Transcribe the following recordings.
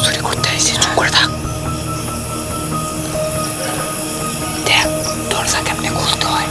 চুরি করতে এসে চুপ করে থাক। দেখ দরজা কেমনে খুলতে হয়।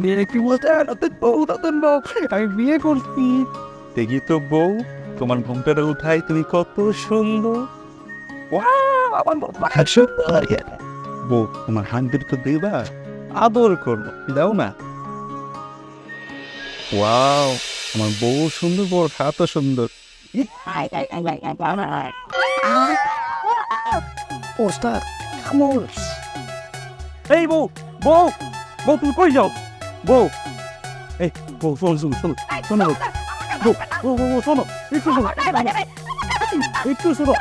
বিয়ে কি বলতে নতুন বউ আমি বিয়ে করছি। দেখি তো বউ, তোমার ঘুমটাটা উঠাই, তুমি কত সুন্দর। আমার বউ, তোমার হাঙ্গের তো দেবা, আদর করবো, দাও না। ওয়াও, আমার বউ সুন্দর, বউ এত সুন্দর। ওস্তাদ খামোশ। এই বউ, বউ, বউ তুমি কই যাও? বউ, এই বউ, শোনো শোনো শোনো শোনো বউ, বউ, বউ, বউ, শোনো একটু, শোনো একটু, শোনো।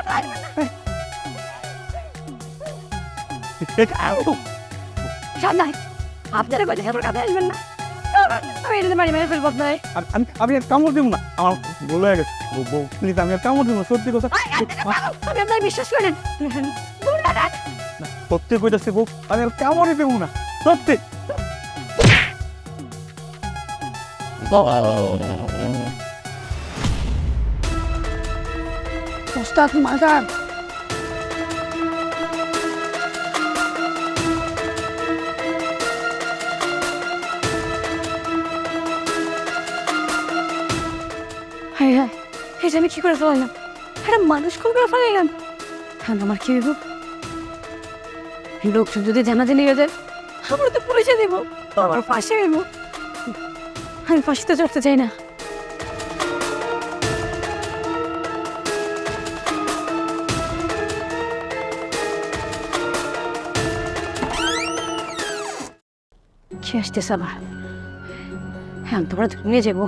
সামনে আপনারা কথা হেবর কথা আসবেন না। আমি এটা মারি মেরে ফেলবো আপনার। আমি আর কামড় দিব না, আমার ভুল হয়ে গেছে। বউ প্লিজ, আমি আর কামড় দিব না, সত্যি কথা। আমি আপনার বিশ্বাস করেন। সত্যি কইতাছি বউ, আমি আর কামড়ই দেবো না, সত্যি। ওস্তাদ মাজার হ্যাঁ হ্যাঁ, এই যে আমি কি করে ফেলাইলাম, একটা মানুষ খুন করে ফেলাইলাম। হ্যাঁ আমার কি হইব? লোকজন যদি জানাজানি হয়ে যায়, আমার তো পুলিশে দেব, আমার ফাঁসি হইব। আমি ফাঁসিতে চড়তে চাই না। কি আসতেছে আবার? হ্যাঁ তোমরা নিয়ে যাবো।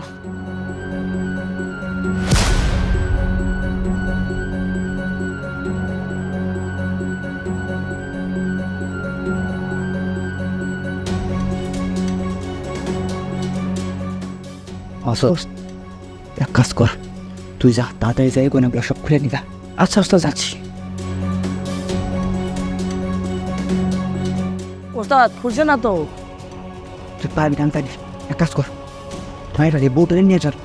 অসুস, এক কাজ কর, তুই যা, তাড়াতাড়ি যাই গয়নাগুলো সব খুলে নিবা। আচ্ছা ওস্তাদ, যাচ্ছি। ওস্তাদ খুঁজছে না তো। তুই পারবি না, আমি পারি। এক কাজ কর, তুই পারি, বউটা নিয়ে চল,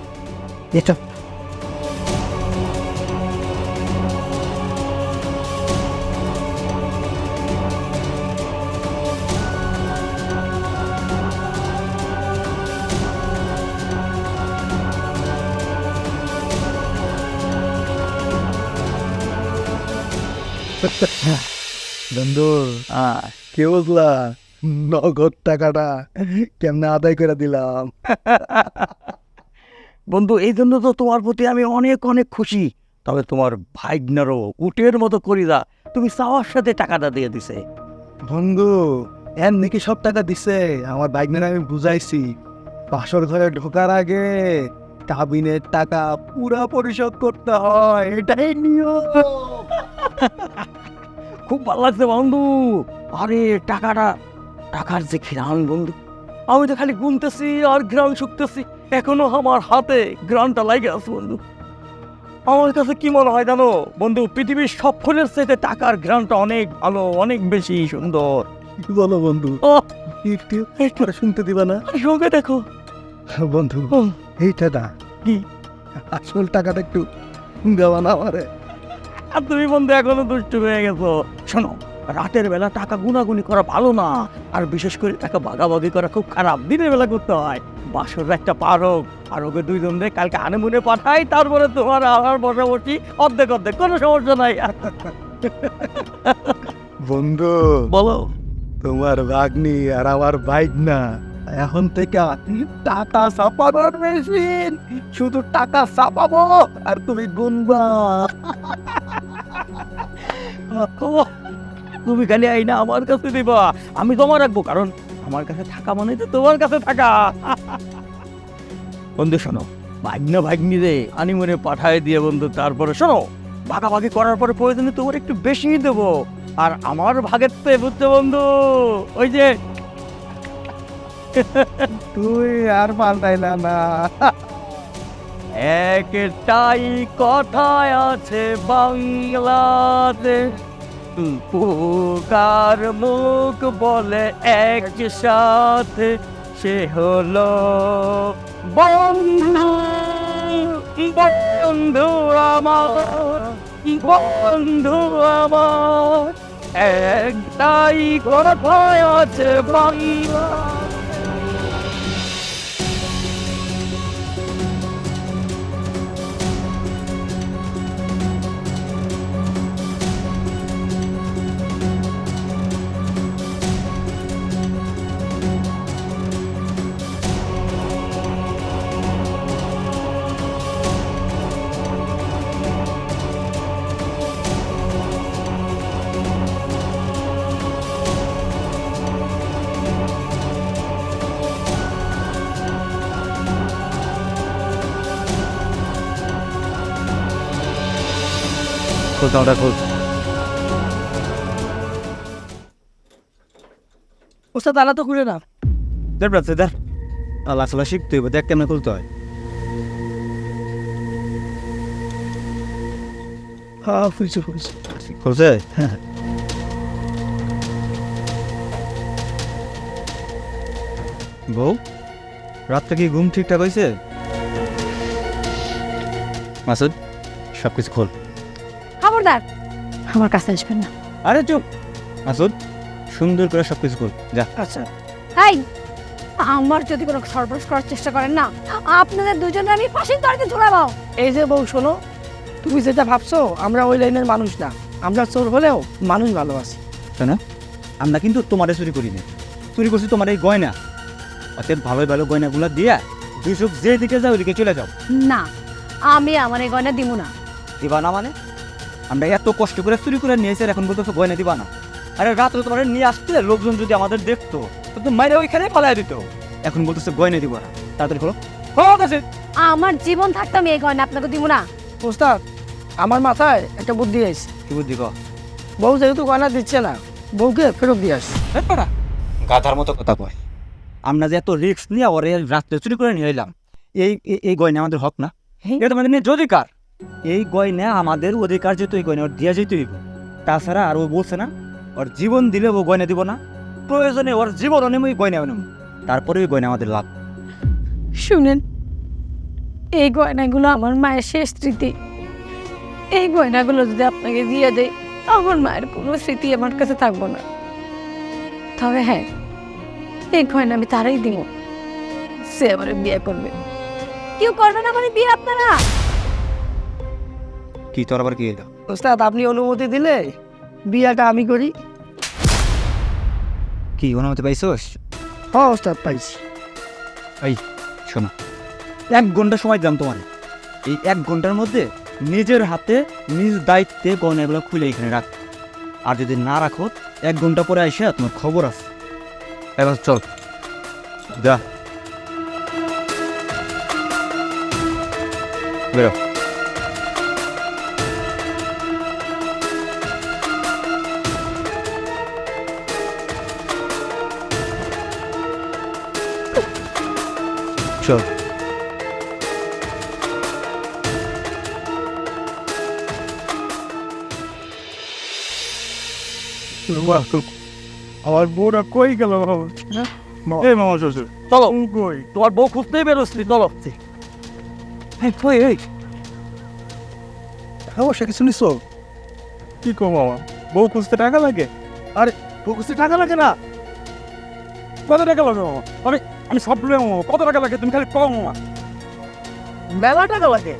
এ চল। বন্ধু, কে বুঝলা নগদ টাকাটা কেমনে আদায় করে দিলাম? বন্ধু, এই জন্য তো তোমার প্রতি আমি অনেক অনেক খুশি। তবে তোমার ভাইগনারও উটের মতো করিদা তুমি চাওয়ার সাথে টাকাটা দিয়ে দিছে। বন্ধু, এমনি কি সব টাকা দিছে? আমার বাইক নিয়ে আমি বুঝাইছি, বাসর ঘরে ঢোকার আগে কাবিনের টাকা পুরা পরিশোধ করতে হয়, এটাই নিয়ম। খুব ভালো লাগছে বন্ধু। আরে টাকার যে ঘ্রাণ বন্ধু, আমি তো খালি গুনতেছি আর ঘ্রাণ শুকতেছি, এখনো আমার হাতে ঘ্রাণটা লাগে আছে বন্ধু। আমার কাছে কি মনে হয় জানো বন্ধু, পৃথিবীর সব ফুলের চাইতে টাকার ঘ্রাণটা অনেক ভালো, অনেক বেশি সুন্দর। কি বলো বন্ধু? একটু একটু শুনতে দিবা না? সঙ্গে দেখো বন্ধু, এইটা না, কি আসল টাকাটা একটু দেওয়া না আমারে। আর তুমি বন্ধু এখনো দুষ্টু হয়ে গেছো। শোনো, রাতের বেলা টাকা গুনাগুনি করা ভালো না, আর বিশেষ করে টাকা ভাগাভাগি করা খুব খারাপ। দিনের বেলা করতে হয়। বাসর একটা পার হোক, আর ওকে দুইজন দিয়ে কালকে হানিমুনে পাঠাই, তারপরে তোমার আমার বসাবসি অর্ধেক অর্ধেক, কোনো সমস্যা নাই। বন্ধু বলো। তোমার ভাগ্নি আর আমার বাইক না, এখন থেকে টাকা ছাপানোর মেশিন, শুধু টাকা ছাপাবো আর তুমি গুনবা। তুমি খালি আইনা আমার কাছে দিবা, আমি জমা রাখবো, কারণ আমার কাছে থাকা মানে তো তোমার কাছে থাকা। বন্ধু শোনো, ভাগ্নি রে আনিমনে পাঠায় দিয়ে বন্ধু, তারপরে শোনো ভাগাভাগি করার পরে প্রয়োজনে তোমার একটু বেশি দেবো, আর আমার ভাগের তো বুঝতে বন্ধু ওই যে তুই আর পাল্টাইলা না। একটাই কথায় আছে বাংলাতে, পুকার মুখ বলে একসাথে, সে হলো বন্ধু। বন্ধু আমার, বন্ধু আমার, একটাই কথায় আছে বাংলা। ওস্তাদ তালা তো খুলে না। দেখ রাখছে দেখ, আল্লাহ সাল্লাহ শিখতে হইব, দেখ কেমন খুলতে হয়। হ্যাঁ খুলছে খুলছে খুলছে। হ্যাঁ বউ, রাতটা কি ঘুম ঠিকঠাক হয়েছে? মাসুদ সব কিছু খোল। খবরদার আমার কাছে আসবেন না। আরে চুপ মাসুদ, সুন্দর করে সব কিছু খোল যা। আচ্ছা এই, আমার যদি কোনো সর্বনাশ করার চেষ্টা করেন না, আপনাদের দুজনে আমি ফাঁসির দড়িতে ঝুলাবো। এই যে বউ শোনো, তুমি যেটা ভাবছো আমরা ওই লাইনের মানুষ না, আমরা চোর হলেও মানুষ ভালো আছি। শোনো, আমরা কিন্তু তোমারে চুরি করিনি, চুরি করছি তোমার এই গয়না। অতএব ভালো ভালো গয়নাগুলো দিয়া দুই চোখ যে দিকে যাও ওইদিকে চলে যাও। না, আমি আমার এই গয়না দিব না। দিবা না মানে? আমরা এত কষ্ট করে চুরি করে নিয়েছি, আর এখন বলতেছো গয়না দিবা না? আরে রাত্রে তোমার নিয়ে আসতে লোকজন যদি আমাদের দেখতো তো মাইরে ওইখানে পালাই দিত। এখন বলতেছো গয়না দিব না, তাড়াতাড়ি খোলো। আমার জীবন থাকতে আমি এই গয়না আপনাকে দিব না। ওস্তাদ, আমার মাথায় একটা বুদ্ধি আছে। কি বুদ্ধি কও? বউ যেহেতু গয়না দিচ্ছে না, বউকে ফেরত দিয়ে আসি। গাধার মতো কথা কয়। আমরা যে এত রিস্ক নিয়ে ওরে রাত্রে চুরি করে নিয়ে এলাম, এই এই গয়না আমাদের হক না? এটা আমাদের নিয়ে অধিকার। এই গয়না আমাদের অধিকার, যেহেতু এই গয়না ওর দিয়া যেতে হইব। তাছাড়া আর ও বলছে না ওর জীবন দিলে ও গয়না দিব না, প্রয়োজনে ওর জীবন নেব, ওই গয়না নেব, তারপরে ওই গয়না আমাদের লাভ। শুনেন, এই গয়নাগুলো আমার মায়ের শেষ স্মৃতি। এই গয়নাগুলো যদি আপনাকে দিয়ে দেয়, আমার মায়ের কোনো স্মৃতি আমার কাছে থাকবো না। তবে হ্যাঁ, এই গয়না আমি তারাই দিব সে আমার বিয়ে করবে। কেউ করবে না মানে বিয়ে আপনারা? কি তোর আবার কি এটা? ওস্তাদ, আপনি অনুমতি দিলে বিয়াটা আমি করি। কি অনুমতি পাইছোস? হ্যাঁ ওস্তাদ, পাইছি। এই শোনো, 1 ঘন্টা সময় দিলাম তোমার। এই 1 ঘন্টার মধ্যে নিজের হাতে নিজ দায়িত্বে গয়নাগুলো খুলে এখানে রাখ। আর যদি না রাখো 1 ঘন্টা পরে এসে তোমার খবর আছে। এবার চল যা, বেরো। চল। আমার বউটা কই গেল? এই মামা শ্বশুর, চলো, কই? তোমার বউ খুঁজতেই বেরোচ্ছি, চলো। সমস্যা কিছু নিছো? কি কো মামা, বউ খুঁজতে টাকা লাগে? আরে বউ খুঁজতে টাকা লাগে না? কত টাকা লাগে মামা? আরে আমি সব বলে মামা, কত টাকা লাগে তুমি খালি কম মামা। মেলা টাকা লাগে,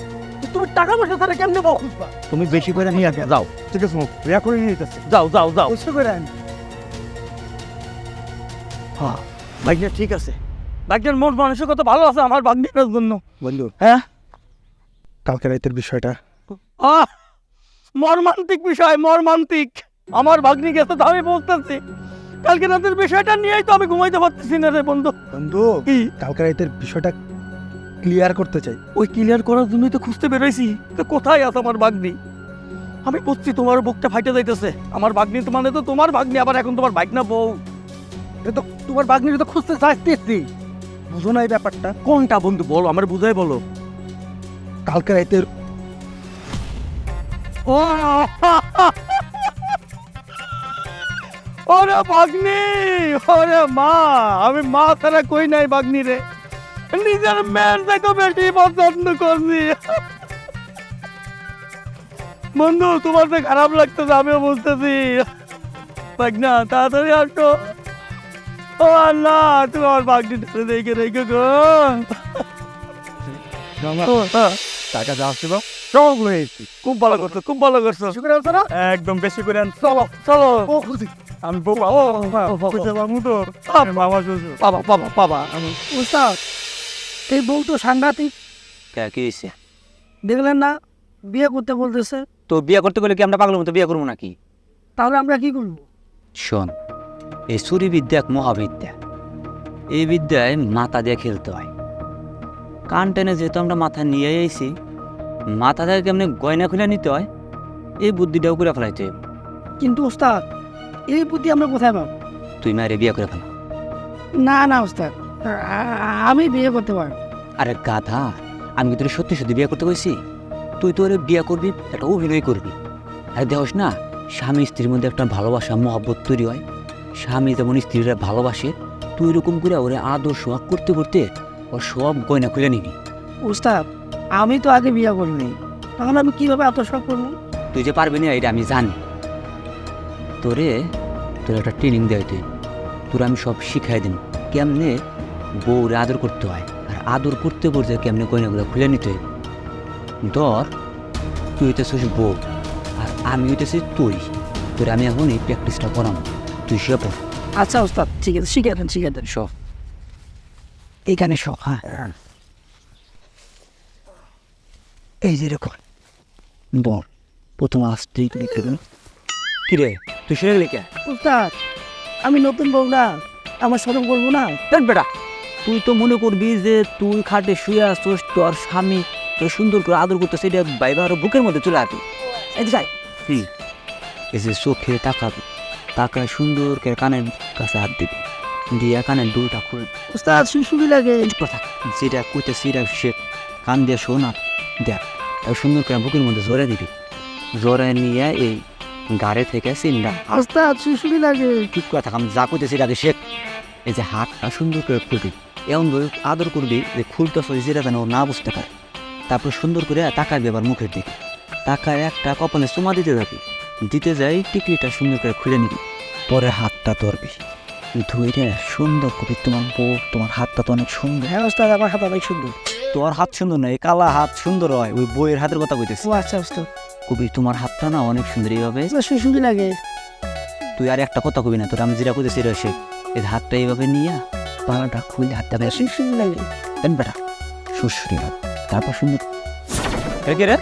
তুমি টাকা পয়সা তাহলে কেমনে বউ খুঁজবা? তুমি বেশি করে নিয়ে আসবে, যাও। ঠিক আছে মামা, রিয়া করে নিয়ে যেতেছে। যাও যাও যাও। বুঝতে করে আনি। হ্যাঁ ভাগ্য ঠিক আছে, ভাগ্যের মন মানসিকতা ভালো আছে আমার ভাগ্যের জন্য। বন্ধু, হ্যাঁ, কালকে রাতের বিষয়টা আহ মর্মান্তিক বিষয়, মর্মান্তিক। আমার ভাগ্নি গেছে তো আমি বলতেছি, কালকে রাতের বিষয়টা নিয়েই তো আমি ঘুমাইতে পারতেছি না রে বন্ধু। বন্ধু, কি? কালকে রাতের বিষয়টা ক্লিয়ার করতে চাই। ওই ক্লিয়ার করার জন্যই তো খুঁজতে বেরোইছি। তো কোথায় আছে আমার বাগনি? আমি বুঝছি তোমার বুকটা ফাইটে যাইতেছে। আমার বাগনি তো মানে তো তোমার বাগনি, আবার এখন তোমার বাইক না বউ। এ তো তোমার বাগনিটা তো খুঁজতে চাইতেছি, বুঝো না এই ব্যাপারটা? কোনটা বন্ধু বলো, আমার বুঝাই বলো। কালকে রাতের ও ওরে বাগনি, ওরে মা, আমি মা ছাড়া কই নাই বাগনি রে। নিজের মেয়ের থেকে বেশি পছন্দ করছি। বন্ধু তোমার তো খারাপ লাগতেছে, আমিও বুঝতেছি। বাগনা তাড়াতাড়ি আসো। ও আল্লাহ, তুমি আমার বাগনিটা দেখে রেখে গো। টাকা যা আসছিল সব লয়ে এসেছি। খুব ভালো করছো, খুব ভালো করছো। শুক্র আছে না? একদম বেশি করে আন। চলো চলো। ও খুশি। আমি বউ বুঝতে পারবো তো মামা শ্বশুর। বাবা বাবা বাবা আমি উস্তাদ, এই বউ তো সাংঘাতিক, কি হয়েছে? দেখলেন না বিয়ে করতে বলতেছে। তো বিয়ে করতে গেলে কি আমরা পাগলের মতো বিয়ে করবো নাকি? তাহলে আমরা কি করবো? শোন, এই চুরি বিদ্যা এক মহাবিদ্যা। এই বিদ্যায় মাথা দিয়ে খেলতে হয়। কান টেনে যেহেতু আমরা মাথা নিয়ে এসেছি, মাথা থেকে কেমনি গয়না খুলে নিতে হয় এই বুদ্ধিটাও করে ফেলাইতে হবে। কিন্তু উস্তাদ, এই বুদ্ধি আমরা কোথায় পাবো? তুই মায়ের বিয়ে করে ফেল। না না উস্তাদ, আমি বিয়ে করতে পারবো। আরে গাধা, আমি কি তোর সত্যি সত্যি বিয়ে করতে কইছি? তুই তোর বিয়ে করবি, একটা অভিনয় করবি। আর দেখোস না, স্বামী স্ত্রীর মধ্যে একটা ভালোবাসা মহব্বত তৈরি হয়। স্বামী যেমন স্ত্রীরা ভালোবাসে, তুই এরকম করে ওরে আদর সোহাগ করতে করতে ওর সব গয়না খুলে নিবি। উস্তাদ, আমি তো আগে বিয়ে করিনি, তখন আমি কিভাবে আত্মসাৎ করবো? তুই যে পারবি না এটা আমি জানি। তোর একটা ট্রেনিং দেয়, তোর আমি সব শিখাই দিন কেমনে বউরে আদর করতে হয়, আর আদর করতে করতে কেমনে গয়নাগুলো খুলে নিতে হয়। ধর, তুই হইতেছিস বউ আর আমি হইতেছি তোর আমি এখন এই প্র্যাকটিসটা করাম। তুই সে পড়। আচ্ছা উস্তাদ, ঠিক আছে, শিখে দেন। সব এইখানে সব, হ্যাঁ এই যেরকম বল, প্রথম আসতে কিরে তুই সে লিখে উস্তাদ, আমি নতুন বউ না, আমার শরম করবো না? দেখ বেটা, তুই তো মনে করবি যে তুই খাটে শুয়ে আসছিস, তোর স্বামী তোর সুন্দর করে আদর করতে, সেটা বাইরে আরো বুকের মধ্যে চলে আসবি। এই যে চোখে তাকাবি, তাকায় সুন্দর করে কানের কাছে হাত দিবি, দিয়া কানের দুলটা খুলবি। উস্তাদ শুশুকি লাগে। কথা যেটা কইতে সেটা সে কান দিয়ে শোনা দেখ, তাই সুন্দর করে বুকের মধ্যে জোরে দিবি। জোরে নিয়ে এই গাড়ি থেকে চিন্তা উস্তাদ শুশুকি লাগে। ঠিক কথা, আমি যা কইতে সেটাকে শেখ। এই যে হাতটা সুন্দর করে খুলবি, এমন ভাবে আদর করবি যে খুলতেছ যেটা যেন ও না বুঝতে পারে। তারপর সুন্দর করে তাকাবি আবার মুখের দিকে, তাকায় একটা কপালে চুমা দিতে যাবি, দিতে যাই টিকলিটা সুন্দর করে খুলে নিবি। পরে হাতটা ধরবি, ধুইরে সুন্দর করবি। তোমার বউ, তোমার হাতটা তো অনেক সুন্দর। হ্যাঁ উস্তাদ, আমার হাত অনেক সুন্দর। তোর হাত সুন্দর না, এই কালা হাত সুন্দর হয়। ওই বইয়ের হাতের কথা কইতেছি। ও আচ্ছা উস্তাদ, কবি তোমার হাতটা না অনেক সুন্দর। এইভাবে শুশুকি লাগে। তুই আর একটা কথা কবি না, তোর আমি যেটা কইতেছি এটা সে। এই হাতটা এইভাবে নিয়ে পালাটা খুলে হাতটা বেশ শুশুকি লাগে। দেন বেটা, সুশ্রী হাত। তারপর সুন্দর কে রে?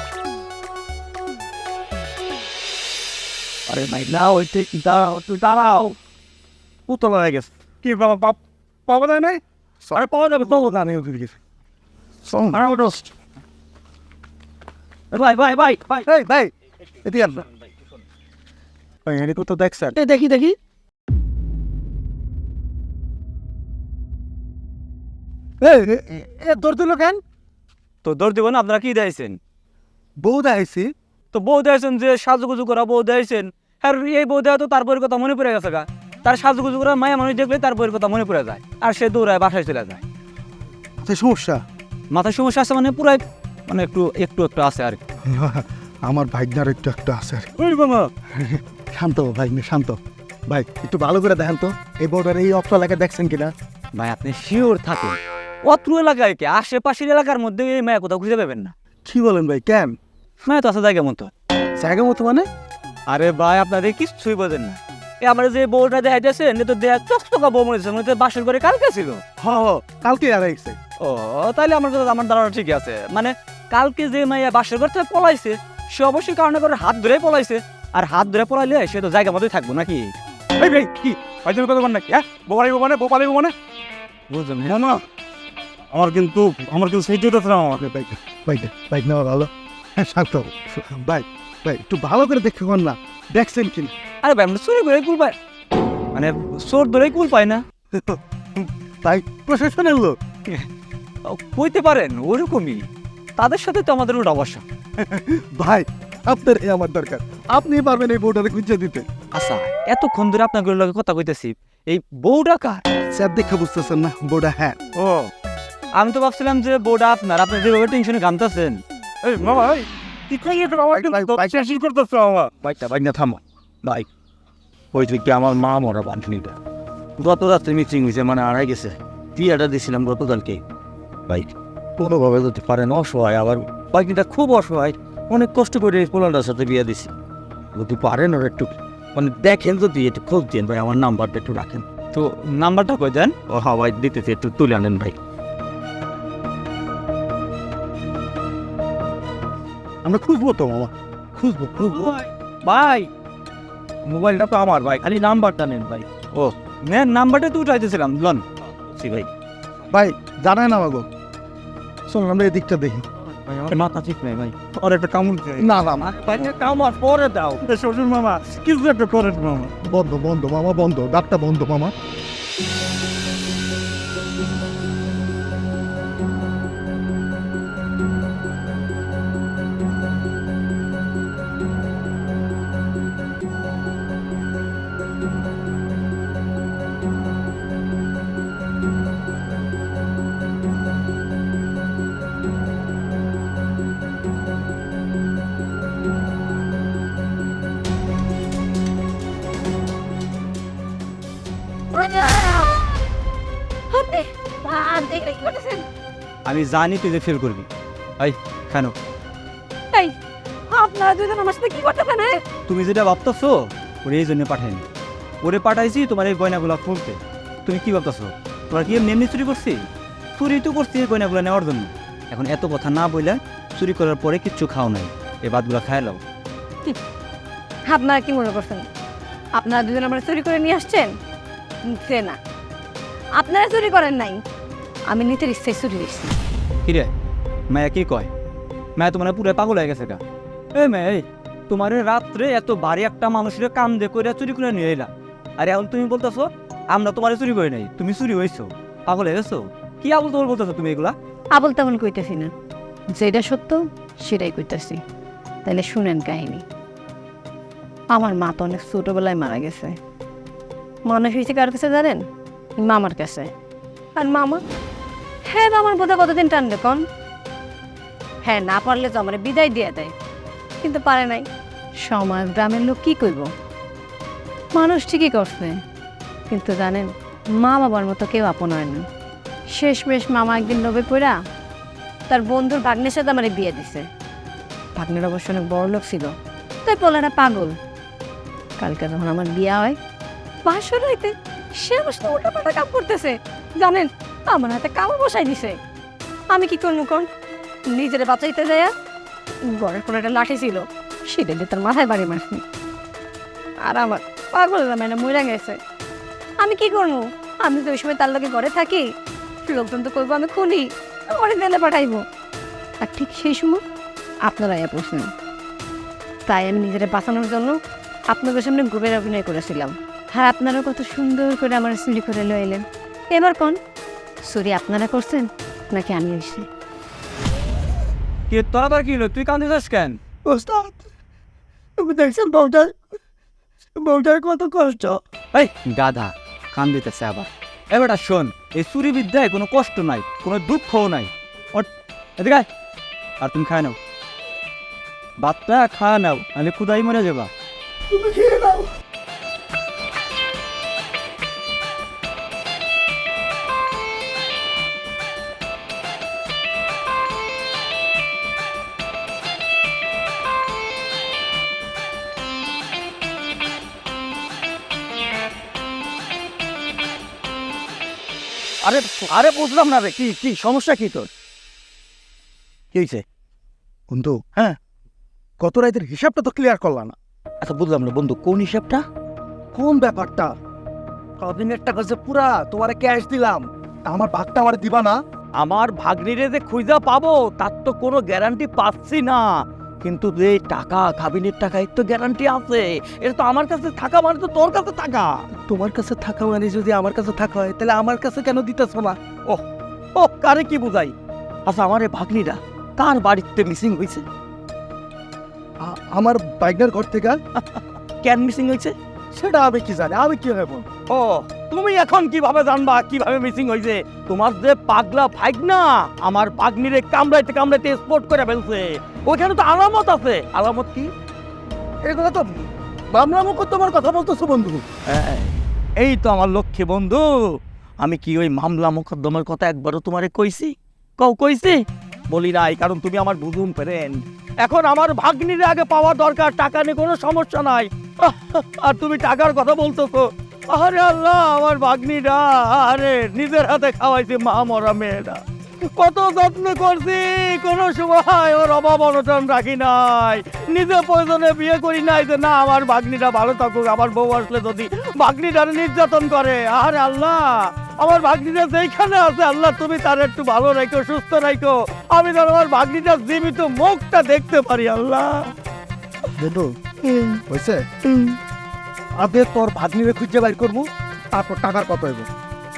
আরে ভাই না, ওইটা দাঁড়াও, তুই দাঁড়াও। উতলা হয়ে গেছে। কি বাবা পাওয়া যায় নাই? আরে পাওয়া যাবে তো না, নেই ওদিকে। আরে ওঠো। ভাই ভাই ভাই ভাই এই ভাই, এদিকে আন। ভাই এনে তো দেখছেন। এই দেখি তোর দিল কেন? তো দৌড় দিব না, আপনারা কি দিয়েছেন? বউ দেখাইছি। তো বউ দিয়েছেন যে সাজুগুজু করা বউ দিয়েছেন। আর এই বউ দেওয়া তো তার বইয়ের কথা মনে পড়ে গেছে গা। তার সাজুগুজু করা মায়া মানুষ দেখলে তার বইয়ের কথা মনে পড়ে যায়, আর সে দৌড়ায় বাসায় চলে যায়। আচ্ছা সমস্যা মাথায় সমস্যা আছে মানে পুরাই, মানে একটু আছে আর কি। আমার ভাইগনার একটু আছে আর ওই মামা। শান্ত ভাই, শান্ত ভাই, একটু ভালো করে দেখেন তো এই বউটার এই অপশন এলাকায় দেখছেন কিনা। ভাই আপনি শিওর থাকুন, অত্র এলাকায় কি আশেপাশের এলাকার মধ্যে এই মায়া কোথাও খুঁজে পাবেন না। কি বলেন ভাই, কেন? মায়া তো আছে জায়গা মতো। জায়গা মতো মানে? আরে ভাই আপনাদের কিছুই বোঝেন না। এই আমরা যে বউটা দেখাইতেছে তো দেয়া চকচকা বউ মনে হচ্ছে, মনে হচ্ছে বাসর করে কালকে ছিল। কালকে আর আইছে। ও তাহলে আমার কথা, আমার ধারণা ঠিক আছে। মানে কালকে যে মাইয়া বাসর ঘর থেকে পলাইছে, সে অবশ্যই কারণে করে হাত ধরে পলাইছে। আর হাত ধরে পলাইলে সে তো জায়গা মতোই থাকবো নাকি? এই ভাই কি ভাই, তুমি কথা বল নাকি? হ্যাঁ, বউ পালিব মানে, বউ পালিব মানে বুঝলাম না। আমার কিন্তু সেই যেতেছিলাম আমাকে বাইক বাইক বাইক নেওয়া ভালো। হ্যাঁ শান্ত বাইক ভাই একটু ভালো করে দেখে কোন না দেখছেন কি আরে ভাই আমরা চুরি করে কুল পাই, মানে চোর ধরে কুল পাই না। তাই প্রশাসনের লোক কইতে পারেন ওরকমই, তাদের সাথে তো আমাদের ওটা অবশ্য। ভাই আপনার এই আমার দরকার, আপনি পারবেন এই বউটাকে খুঁজে দিতে। আচ্ছা এতক্ষণ ধরে আপনার লগে কথা কইতেছি, এই বউটা কার? স্যার দেখে বুঝতেছেন না বউটা? হ্যাঁ ও আমি তো ভাবছিলাম যে বউটা আপনার, আপনি যেভাবে টেনশনে ঘামতেছেন। এই মামা এই কি কই এটা আমার কিন্তু শেষ করতেছ আমার। বাইক না থামো ভাই, ওই যে কি আমার মা মরা বান্ধবীটা গত রাত্রে মিটিং হয়েছে, মানে আড়াই গেছে, বিয়েটা দিয়েছিলাম গতকালকে। বাইক কোনোভাবে যদি পারেন, অসহায়, আবার বাইকটা খুব অসহায়, অনেক কষ্ট করে পোলান্ডার সাথে বিয়ে দিছি, যদি পারেন ওর একটু মানে দেখেন, যদি একটু খোঁজ দিন ভাই, আমার নাম্বারটা একটু রাখেন তো। নাম্বারটা কই দেন? ও হ্যাঁ ভাই দিতেছি, একটু তুলে আনেন ভাই। আমরা খুঁজবো তো মামা, খুঁজবো। ভাই মোবাইলটা তো আমার ভাই, খালি নাম্বারটা নেন ভাই। ও নেন, নাম্বারটা তো উঠাইতেছিলাম লন। সি ভাই ভাই জানাই না আমাগো, চলুন আমরা এদিকটা দেখি। ভাই আমার মাথা ঠিক নেই ভাই, আর একটা কামড় চাই। না না না, ভাই কামড় পরে দাও। শ্বশুর মামা কিছু একটা করেন মামা। বন্ধ বন্ধ মামা, বন্ধ, দাঁতটা বন্ধ মামা। আমি জানি তুই যে ফেল করবি। এই কেন এই আপনারা দুজন আমার সাথে কি করতেছেন? তুমি যেটা ভাবতেছো ওরে এই জন্য পাঠাইনি, ওরে পাঠাইছি তোমার এই গয়নাগুলো খুলতে। তুমি কি ভাবতেছো তোমার কি এমনি এমনি চুরি করছি? চুরি তো করছি এই গয়নাগুলো নেওয়ার জন্য। এখন এত কথা না বললে, চুরি করার পরে কিচ্ছু খাও নাই, এই ভাতগুলো খাই লাও। আপনারা কি মনে করছেন আপনারা দুজন আমার চুরি করে নিয়ে আসছেন? সে না, আপনারা চুরি করেন নাই, আমি নিতে ইচ্ছায় চুরি দিচ্ছি। কিরে মায়া কি কয়? মায়া তোমার পুরো পাগল হয়ে গেছে গা। এই মেয়ে, এই তোমার রাত্রে এত ভারী একটা মানুষের কাম দিয়ে করে চুরি করে নিয়ে এলাম, আর এখন তুমি বলতেছো আমরা তোমার চুরি করি নাই, তুমি চুরি হয়েছো? পাগল হয়ে গেছো? কি আবল তোমার বলতেছো তুমি এগুলা? আবল তেমন কইতেছি না, যেটা সত্য সেটাই কইতেছি। তাহলে শুনেন কাহিনী। আমার মা তো অনেক ছোটবেলায় মারা গেছে। মানুষ হয়েছে কার কাছে জানেন? মামার কাছে। আর মামা, হ্যাঁ আমার বোধহয় কতদিন টানবে কন? হ্যাঁ না পারলে তো আমার বিদায় দিয়ে দেয়, কিন্তু পারে নাই। সমাজ গ্রামের লোক কি কইব? মানুষ ঠিকই করছে, কিন্তু জানেন মা বাবার মতো কেউ আপন হয় না। শেষমেশ মামা একদিন লোভে পড়া তার বন্ধুর ভাগ্নের সাথে আমার বিয়ে দিছে। ভাগ্নের অবশ্য অনেক বড় লোক ছিল, তাই পোলাটা পাগল। কালকে যখন আমার বিয়ে হয়, বাসর হইতে সে আমার সাথে উল্টাপাল্টা কাম করতেছে। জানেন আমার হাতে কামড় বসাই দিছে। আমি কি করবো কোন? নিজের বাঁচাইতে যায় ঘরের কোনো একটা লাঠি ছিল, সেটা দিয়ে তার মাথায় বাড়ি মারছি। আর আমার পাগল মানে মরে গেছে। আমি কি করবো? আমি তো ওই সময় তার লোকে ঘরে থাকি, লোকজন তো করবো আমি খুনি, ঘরে দিলে পাঠাইবো। আর ঠিক সেই সময় আপনারা ইয়া প্রশ্ন, তাই আমি নিজেরা বাঁচানোর জন্য আপনাদের সামনে গ্রুপের অভিনয় করেছিলাম। আর আপনারা কত সুন্দর করে আমার চুরি করে লইলেন। এবার কোন চুরি আপনারা করছেন নাকি আমি এসে? কি তোরা তোর কি হলো? তুই কান্দি যাস কেন? ওস্তাদ তুমি দেখছেন বউটার কত কষ্ট। এই গাধা কান দিতেছে আবার। এবারটা শোন, এই চুরি বিদ্যায় কোনো কষ্ট নাই, কোনো দুঃখও নাই। এদিকে আয়। আর তুমি খায় নাও, ভাতটা খায় নাও, আমি ক্ষুদাই মরে যাবা। তুমি খেয়ে নাও। আরে আরে বুঝলাম না রে, কি কি সমস্যা কি তোর? কি হয়েছে? বন্ধু হ্যাঁ, কত রাতের হিসাবটা তো ক্লিয়ার করলাম না। আচ্ছা বুঝলাম না বন্ধু, কোন হিসাবটা? কোন ব্যাপারটা? কদিনের টাকা যে পুরা তোমারে ক্যাশ দিলাম, আমার ভাগটা আমার দিবা না? আমার ভাগ্নিরে যে খুঁজা পাবো তার তো কোনো গ্যারান্টি পাচ্ছি না, কিন্তু যে টাকা কাবিনের টাকা এর তো গ্যারান্টি আছে। এটা তো আমার কাছে থাকা মানে তো তোর কাছে থাকা। তোমার কাছে থাকা মানে যদি আমার কাছে থাকা হয় তাহলে আমার কাছে কেন দিতেছো না? ও কারে কি বুঝাই? আচ্ছা আমার এই ভাগ্নিরা কার বাড়িতে মিসিং হয়েছে? আমার বাইকনার ঘর থেকে কেন মিসিং হয়েছে? সেটা আমি কি জানি, আমি কি হবো? ও তুমি এখন কিভাবে জানবা কিভাবে মিসিং হয়েছে? তোমার যে পাগলা ভাগ্না আমার ভাগ্নিরে কামড়াইতে কামড়াইতে স্পট করে ফেলছে। ওইখানে তো আলামত আছে। আলামত কি? এগুলো তো মামলা তোমার কথা বলতেছো বন্ধু। এই তো আমার লক্ষ্মী বন্ধু। আমি কি ওই মামলা মোকদ্দমার কথা একবারও তোমারে কইছি? কইছি? বলি নাই, কারণ তুমি আমার বুঝুন ফ্রেন্ড। এখন আমার ভাগ্নিরে আগে পাওয়া দরকার, টাকা নিয়ে কোনো সমস্যা নাই। আর তুমি টাকার কথা বলতেছো। আরে আল্লাহ, আমার ভাগ্নিরা আরে নিজের হাতে খাওয়াইছে মা মরা মেয়েরা। কত যত্ন করছি, কোনো সময় ওর অভাব অনটন রাখি নাই। নিজে প্রয়োজনে বিয়ে করি নাই যে না আমার ভাগ্নিটা ভালো থাকুক, আমার বউ আসলে যদি ভাগ্নিটা নির্যাতন করে। আরে আল্লাহ, আমার ভাগ্নিটা যেইখানে আছে আল্লাহ তুমি তার একটু ভালো রাখো, সুস্থ রাখো। আমি যেন আমার ভাগ্নিটার জীবিত মুখটা দেখতে পারি আল্লাহ। বন্ধু হয়েছে, আগে তোর ভাগ্নিরে খুঁজে বাইর করবো, তারপর টাকার কথা হইব,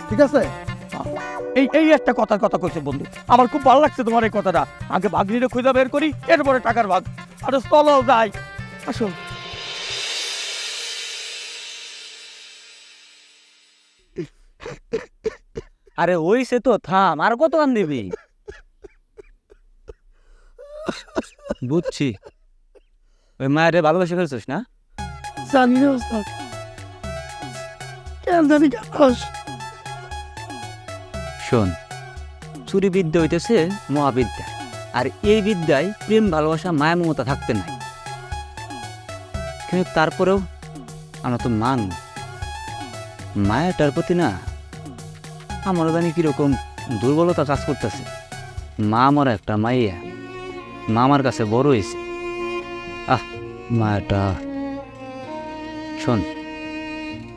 ঠিক আছে? এই একটা কথার কথা কইছে বন্ধু, আমার খুব ভালো লাগছে তোমার এই কথাটা। আগে ভাগ্নিরে খুঁজে বের করি, এরপরে টাকার ভাগ। আরে চলো যাই, আসো। আরে ওইসে তো, থাম, আর কত গান দিবি? বুঝছি, ওই মায়ের ভালোবাসে ফেলছিস না? জানি না ওস্তাদ, কেন জানি কেন। শোন, চুরি বিদ্যা হইতেছে মহাবিদ্যা, আর এই বিদ্যায় প্রেম ভালোবাসা মায়া মমতা থাকতে নাই। কিন্তু তারপরেও আমরা তো মান মায়াটার প্রতি না আমারও জানি কিরকম দুর্বলতা কাজ করতেছে। মা আমার একটা মাইয়া, মা আমার কাছে বড় হয়েছে। মায়াটা, শোন,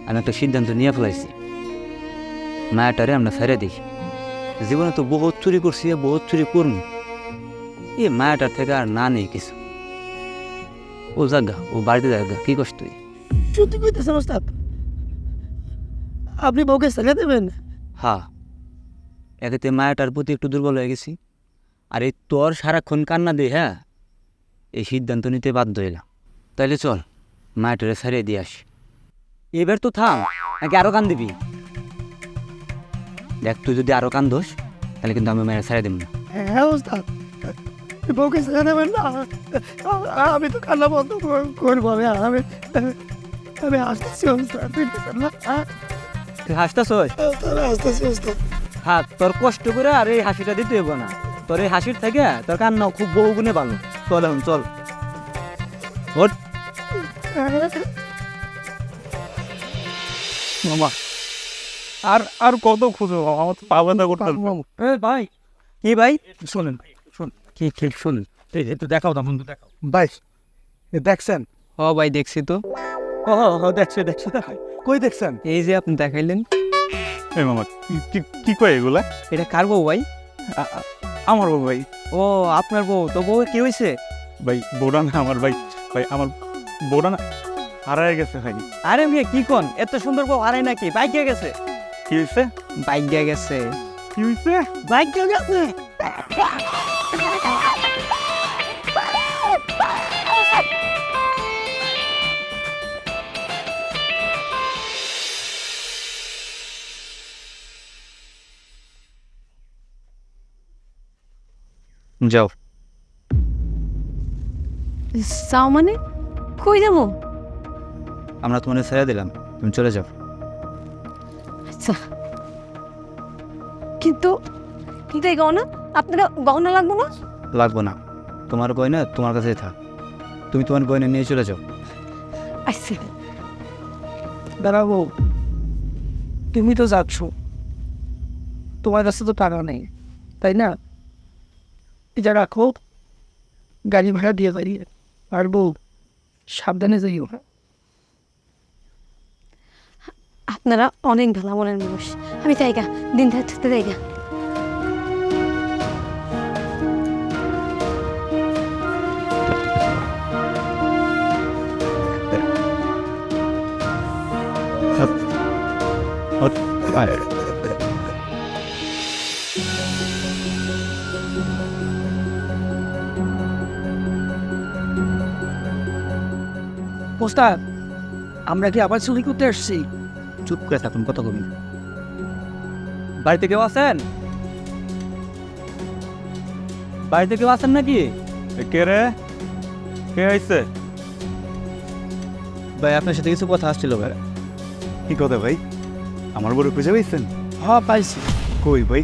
আমি একটা সিদ্ধান্ত নিয়ে ফেলাইছি, মায়াটারে আমরা ফেরে দেখি। জীবনে তো বহুত চুরি করছি, বহুত চুরি করুন, এ মায়াটার থেকে আর না নেই কিছু। ও জাগা, ও বাড়িতে জাগা, কি কষ্ট তুই? সত্যি কইতেছেন ওস্তাদ? আপনি বউকে ছেড়ে দেবেন? হ্যাঁ, একেতে মায়াটার প্রতি একটু দুর্বল হয়ে গেছি, আর এই তোর সারাক্ষণ কান্না দে, হ্যাঁ, এই সিদ্ধান্ত নিতে বাধ্য হইলাম। তাইলে চল মায়াটারে ছাড়িয়ে দিয়ে আসি। এবার তো থাম, নাকি আরো কান দিবি? দেখ, তুই যদি আরো কান দোস তাহলে কিন্তু আমি মায়ের ছাড়িয়ে দেব না। হ্যাঁ ওস্তাদ, বউকে ছেড়ে দেবেন না? আমি তো কান্না বন্ধ করবো। আমি আসতেছি ওস্তাদ, ফিরতেছেন না? তুই হাসতেছ? আসতেছি ওস্তাদ। হ্যাঁ, তোর কষ্ট করে আর এই হাসিটা দিতে হইব না। তোর এই হাসির থেকে তোর কান্না খুব বহু গুণে ভালো। চল এখন, চল ওঠ। মামা আর আর কত খুঁজো মামা, আমার তো পাবে না করতে। ভাই, কি ভাই? শোনেন, কি শোনেন, একটু দেখাও না বন্ধু, দেখাও। ভাই দেখছেন? ও ভাই, দেখছি তো। দেখছে কই দেখছেন? এই যে আপনি দেখাইলেন। এই মামা কি কয় এগুলা? এটা কার বউ ভাই? আমার বউ ভাই। ও, আপনার বউ? তো বউ কি হয়েছে? ভাই বউরা না আমার, ভাই ভাই আমার বউরা না হারায় গেছে ভাই। আরে মেয়ে, কি কোন? এত সুন্দর বউ হারাই নাকি? বাইক গিয়ে গেছে। কি হয়েছে? বাইক গিয়ে গেছে। কি হয়েছে? বাইক গিয়ে গেছে। যাও। যাও মানে? কই যাবো? আমরা তোমার ছেড়ে দিলাম, তুমি চলে যাও। আচ্ছা, কিন্তু কিন্তু এই গহনা, আপনার গহনা লাগবো না? লাগবো না, তোমার গয়না তোমার কাছেই থাক। তুমি তোমার গয়না নিয়ে চলে যাও। আচ্ছা, দাঁড়াবো, তুমি তো যাচ্ছ, তোমার কাছে তো টাকা নেই, তাই না? এটা রাখো, গাড়ি ভাড়া দিয়ে দাঁড়িয়ে। আর বউ, সাবধানে যাইও। আপনারা অনেক ভালো মনের মানুষ। আমি জায়গা দিন থাকতে জায়গা। ওস্তাদ আমরা কি আবার চুরি করতে আসছি? চুপ করে থাকুন, কথা কবি। বাড়িতে কেউ আছেন? বাড়িতে কেউ আছেন নাকি? কে রে? কে আইছে? ভাই আপনার সাথে কিছু কথা আসছিল ভাই। কি কথা ভাই? আমার বউ খুঁজে পাইছেন? হ্যাঁ পাইছি। কই ভাই?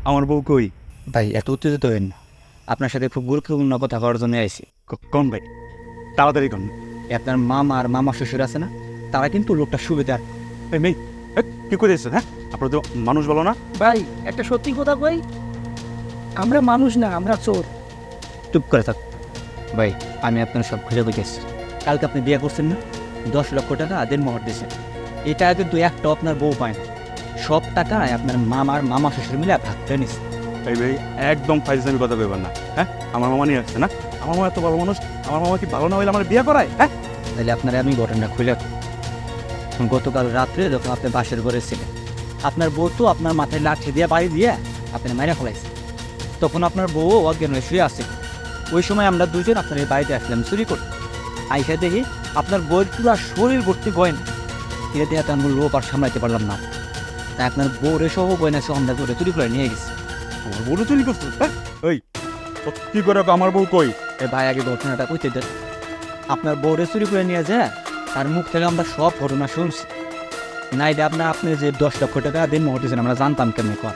আমার বউ কই? ভাই এত উত্তেজিত হবেন না, আপনার সাথে খুব গুরুত্বপূর্ণ কথা করার জন্য আইছি। কোন ভাই? তাড়াতাড়ি কোন। আপনার মামা আর মামা শ্বশুর আছে না, তারা কিন্তু লোকটা সুবিধার। এই মেয়ে, কি করেছেন? হ্যাঁ, আপনার তো মানুষ বলো না? ভাই একটা সত্যি কথা কই, আমরা মানুষ না, আমরা চোর। চুপ করে থাক ভাই, আমি আপনার সব খুঁজে বুঝেছি। কালকে আপনি বিয়ে করছেন না, 10 লক্ষ টাকা দেন মোহর দিয়েছেন। এটা কিন্তু একটা আপনার বউ পায় না, সব টাকা আপনার মামার মামা শ্বশুর মিলে ভাগ করে নিচ্ছে। এই ভাই একদম ফাইজলামি কথা কইবেন না। হ্যাঁ, আমার মামা নিয়ে আসছে না, আমার মামা এত ভালো মানুষ, আমার মামা কি ভালো না হইলে আমার বিয়ে করায়? হ্যাঁ, তাহলে আপনারা আমি ঘটনাটা খুলে গতকাল রাত্রে যখন আপনি বাসের ঘরে ছিলেন, আপনার বউ তো আপনার মাথায় লাঠি দিয়ে বাড়ি দিয়ে আপনি মাইরা ফেলাইছে। তখন আপনার বউ অজ্ঞান হয়ে শুয়ে আছে। ওই সময় আমরা দুজন আপনার এই বাড়িতে আসলাম চুরি করতে। আইসা দেখি আপনার বউয়ের পুরো শরীর ভর্তি গয়না। এটা দিয়ে তো আমি লোভ আর সামলাইতে পারলাম না, তাই আপনার বউরে সহ গয়না সহ আমরা ধরে চুরি করে নিয়ে গেছি। আমার বউ চুরি করছো? হ্যাঁ, এই কি করে আমার বউ কই? এ ভাই আগে ঘটনাটা কইতে দেন। আপনার বউরে চুরি করে নিয়ে যায়, তার মুখ থেকে আমরা সব ঘটনা শুনছি। না এটা আপনি যে 10 লক্ষ টাকা দিন মোটিছেন আমরা জানতাম কেমন কর।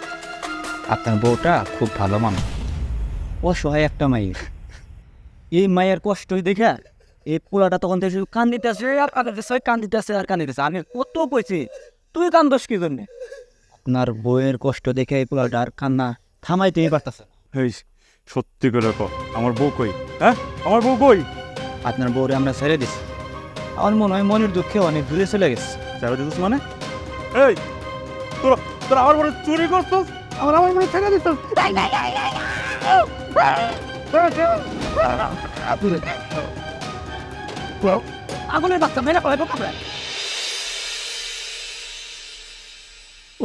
আপনার বউটা খুব ভালো মানুষ, অসহায় একটা মায়ের। এই মায়ের কষ্টই দেখা এই পোলাটা তখন থেকে শুধু কান দিতেছে আর কান দিতেছে আর কান দিতেছে। আমি কত কইছি তুই কান দোষ কি জন্যে? আপনার বউয়ের কষ্ট দেখে এই পোলাটা আর কান্না থামাইতেই পারতেছে না। এই সত্যি করে কও, আমার বউ কই? হ্যাঁ, আমার বউ কই? আপনার বউরে আমরা ছেড়ে দিছি। আমার মনে হয় মনের দুঃখে অনেক দূরে চলে গেছে। ছেড়ে দিছিস মানে? এই তোরা তোরা আমার বউ চুরি করছিস? আমার মনে ছেড়ে দিত। আগুনের বাচ্চা মেরে পড়ে ঢোকাবে।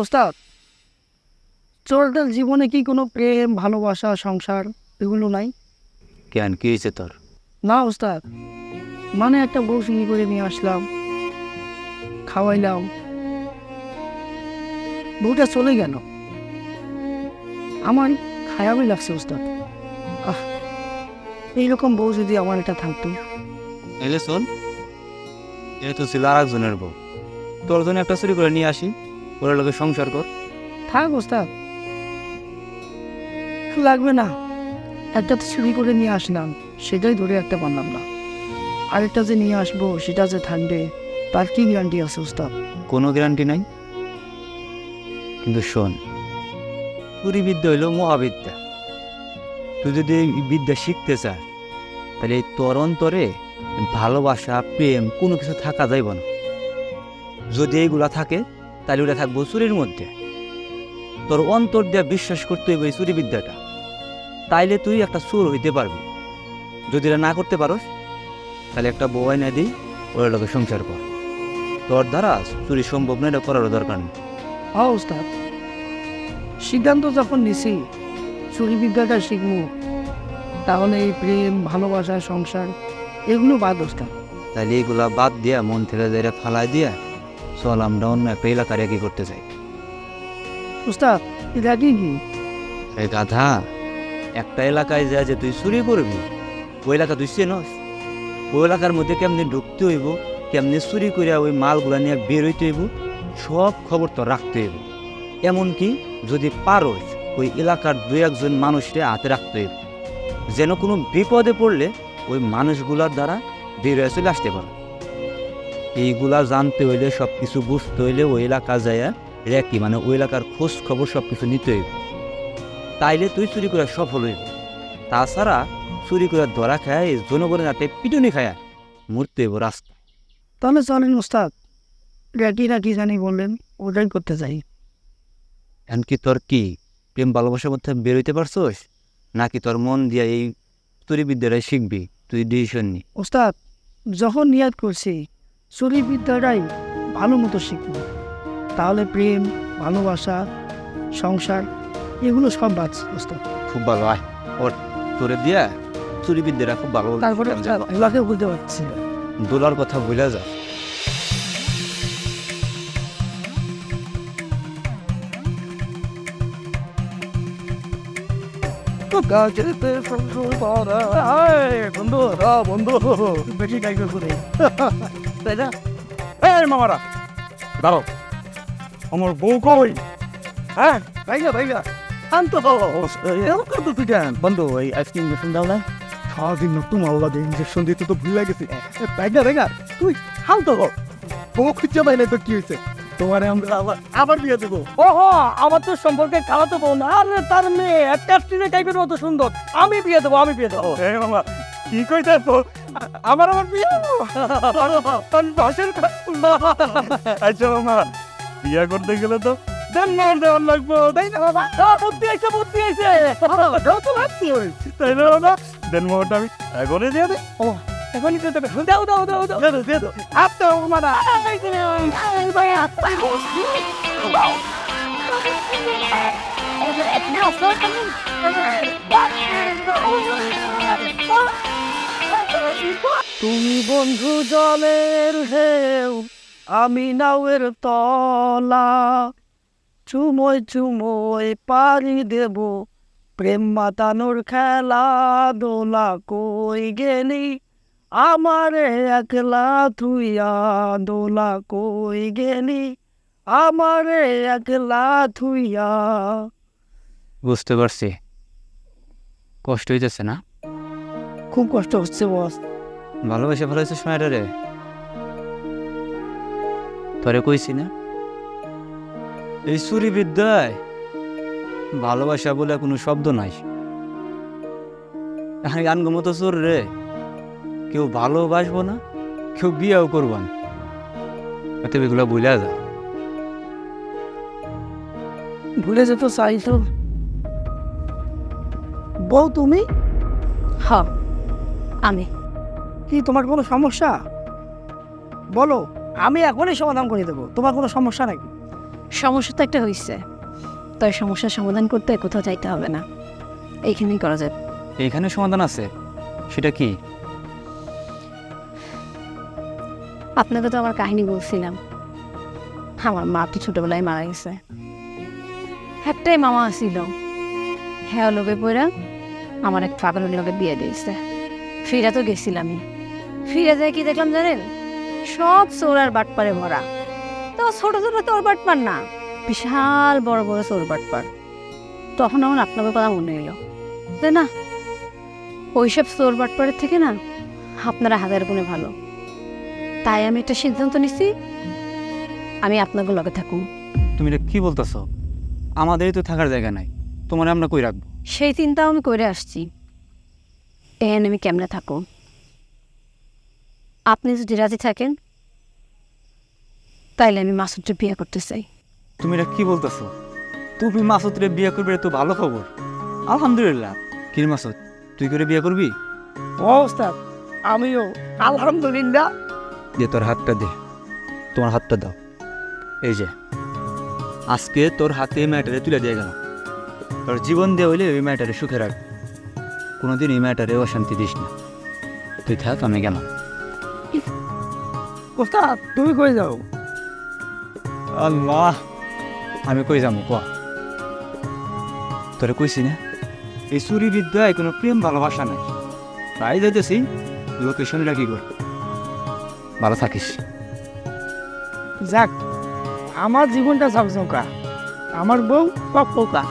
ওস্তাদ চোরদের জীবনে কি কোনো প্রেম ভালোবাসা সংসার এগুলো নাই? কেন কি হয়েছে তোর? না ওস্তাদ, মানে একটা বউ সঙ্গী করে নিয়ে আসলাম, খাওয়াইলাম, বউটা চলে গেল, আমার খায়াবই লাগছে ওস্তাদ। এইরকম বউ যদি আমার এটা থাকতো। এলে শোন, এ তো ছিল আর একজনের বউ, তোর জন্য একটা চুরি করে নিয়ে আসি, ওর লোকে সংসার কর। থাক ওস্তাদ, লাগবে না। একটা তো চুরি করে নিয়ে আসলাম, সেটাই ধরে রাখতে পারলাম না। আরেকটা যে নিয়ে আসবো সেটা যে থাকবে তার কি গ্যারান্টি আছে ওস্তাদ? কোনো গ্যারান্টি নাই, কিন্তু শোন, চুরি বিদ্যা হইল মহাবিদ্যা। তুই যদি এই বিদ্যা শিখতে চাস, তাহলে এই তোর অন্তরে ভালোবাসা প্রেম কোনো কিছু থাকা যাইব না। যদি এইগুলা থাকে তাহলে ওটা থাকবো চুরির মধ্যে। তোর অন্তর দিয়ে বিশ্বাস করতে হইব এই চুরি বিদ্যাটা, তাইলে তুই একটা চোর হইতে পারবি। যদি এটা না করতে পারোস, তাহলে একটা বউ না দিই ওর লোকে সংসার কর। তোর দ্বারা চুরি সম্ভব না, এটা করারও দরকার নেই। হ্যাঁ ওস্তাদ, সিদ্ধান্ত যখন নিছি চুরি বিদ্যাটা শিখবো, তাহলে এই প্রেম ভালোবাসা সংসার এগুলো বাদ ওস্তাদ। তাহলে এইগুলা বাদ দিয়া মন থেকে যাইরা ফালাই দিয়া চল আমরা অন্য একটা এলাকার কি করতে চাই। ওস্তাদ এটা কি কি? এই গাধা, একটা এলাকায় যা যে তুই চুরি করবি, ওই এলাকা তুই চেনস? ওই এলাকার মধ্যে কেমনি ঢুকতে হইব, কেমনি চুরি করিয়া ওই মালগুলা নিয়ে বের হইতে হইব, সব খবর তো রাখতে হইব। এমনকি যদি পারোস ওই এলাকার 2-1 মানুষকে হাতে রাখতে হইব, যেন কোনো বিপদে পড়লে ওই মানুষগুলার দ্বারা বের হয়ে চলে আসতে পারে। এইগুলা জানতে হইলে, সব কিছু বুঝতে হইলে ওই এলাকা যায় রেকি, মানে ওই এলাকার খোঁজ খবর সব কিছু নিতে হইব, তাইলে তুই চুরি করে সফল হইব। তাছাড়া চুরি করে ধরা খায় জনগণের হাতে পিটুনি খায় মরতে হইব রাস্তা। তাহলে চলেন ওস্তাদ, রেটিরা কি জানি বললেন, ওটাই করতে চাই। এমনকি তোর কি প্রেম ভালোবাসার মধ্যে বেরোইতে পারছোস, নাকি তোর মন দিয়া এই চুরি বিদ্যাটাই শিখবি? তুই ডিসিশন নি। ওস্তাদ যখন নিয়াত করছি চুরি বিদ্যাটাই ভালো মতো শিখবো, তাহলে প্রেম ভালোবাসা সংসার এগুলো সব বাদ বুঝতো। খুব ভালো আয় ওর তোরে দিয়া চুরি বিদ্যাটা খুব ভালো তারপরে এগুলাকে বুঝতে পারছি না। দোলার কথা ভুলে যা। বন্ধু বন্ধু বেশি টাইপের করে তাই না? এই মামারা দাঁড়াও, আমার বউ কই? হ্যাঁ ভাইগা ভাইগা শান্ত এরকম করতো তুই কেন? বন্ধু ওই আইসক্রিম ইঞ্জেকশন দাও না। সারাদিন না তোমার আল্লাহ ইঞ্জেকশন দিতে তো ভুলে গেছি। ভাইগা ভাইগা তুই শান্ত হ, বউ খুঁজে পাই না তো কি হয়েছে? তোমার আমরা আবার বিয়ে দেবো। ওহো, আমার তো সম্পর্কে খাওয়াতে বউ না, আরে তার মেয়ে একটা টাইপের মতো সুন্দর, আমি বিয়ে দেবো, আমি বিয়ে দেবো। এই মামা কি কইতাছ? আমার আমার বিয়ে দেবো? আচ্ছা মামা, বিয়ে করতে গেলে তো দেনমোহর দেওয়ার লাগবো, তাই না বাবা? বুদ্ধি আইছে, বুদ্ধি আইছে। তাই না বাবা? দেনমোহরটা আমি এখনই দিয়ে দিই। এখনই তো দেবে। দাও দাও দাও দাও। দিয়ে দাও। আচ্ছা মামা, তুমি বন্ধু জলের ঢেউ আমি নাওয়ের তলা, চুমোয় চুমোয় পাড়ি দেব প্রেম মাতানোর খেলা, দোলা কই গেলি আমারে একলা থুইয়া, দোলা কই গেলি আমারে একলা থুইয়া। বুঝতে পারছি কষ্ট হইতেছে না? খুব কষ্ট হচ্ছে বস। ভালোবাসা ভালো হয়েছে সময়টা রে, তোরে কইছি না এই চুরি বিদ্যায় ভালোবাসা বলে কোনো শব্দ নাই। এখানে গান মতো চোর রে, কেউ ভালোবাসবো না, কেউ বিয়েও করবো না, অতএব এগুলো বুঝা যা। ভুলে যেত চাই তো। বউ তুমি? হ আমি। কি তোমার কোনো সমস্যা বলো, আমি এখনই সমাধান করে দেবো। তোমার কোনো সমস্যা নাকি? সমস্যা তো একটা হয়েছে, তাই সমস্যার সমাধান করতে কোথাও যাইতে হবে না, এইখানেই করা যায়। এইখানে সমাধান আছে, সেটা কি? আপনাকে তো আমার কাহিনী বলছিলাম, আমার মা তো ছোটবেলায় মারা গেছে। একটাই মামা ছিল, হ্যাঁ লোকে পড়া আমার এক পাগলের লোকে বিয়ে দিয়েছে। ফিরা তো গেছিলামই, ফিরে যায় কি দেখলাম জানেন, সব চোর আর বাটপারে ভরা। তো ছোট ছোট চোর বাটপার না, বিশাল বড় বড় চোর বাটপার। তখন আমার আপনাদের কথা মনে এলো যে না, ওইসব চোর বাটপারের থেকে না আপনারা হাজার গুণে ভালো। তাই আমি একটা সিদ্ধান্ত নিছি, আমি আপনাদের লগে থাকুন। তুমি এটা কি বলতেছ? আমাদেরই তো থাকার জায়গা নাই, তোমার আমরা কই রাখবো? সেই চিন্তাও আমি করে আসছি, এন আমি কেমনে থাকো। আপনি যদি রাজি থাকেন তাইলে আমি মাসুদকে বিয়ে করতে চাই। তুমি এটা কি বলতেছ? তুমি মাসুদরে বিয়ে করবে, তো ভালো খবর, আলহামদুলিল্লাহ। কি রে মাসুদ, তুই করে বিয়ে করবি? ওস্তাদ আমিও আলহামদুলিল্লাহ। দে তোর হাতটা দে, তোমার হাতটা দাও। এই যে আজকে তোর হাতে ম্যাটারে তুলে দিয়ে গেল, তোর জীবন দিয়ে হইলে ওই ম্যাটারে সুখে রাখ, কোনোদিন এই ম্যাটারে অশান্তি দিস না। তুই থাক, আমি গেলাম। ওস্তাদ তুমি কই যাও? আল্লাহ, আমি কই যাবো ক? তোরে কইছি না এই চুরি বিদ্যায় কোনো প্রেম ভালোবাসা নাই। তাই যাইতেছি, লোকেশনটা কি কর। ভালো থাকিস। যাক, আমার জীবনটা ঝকঝকা, আমার বউ পক্কা।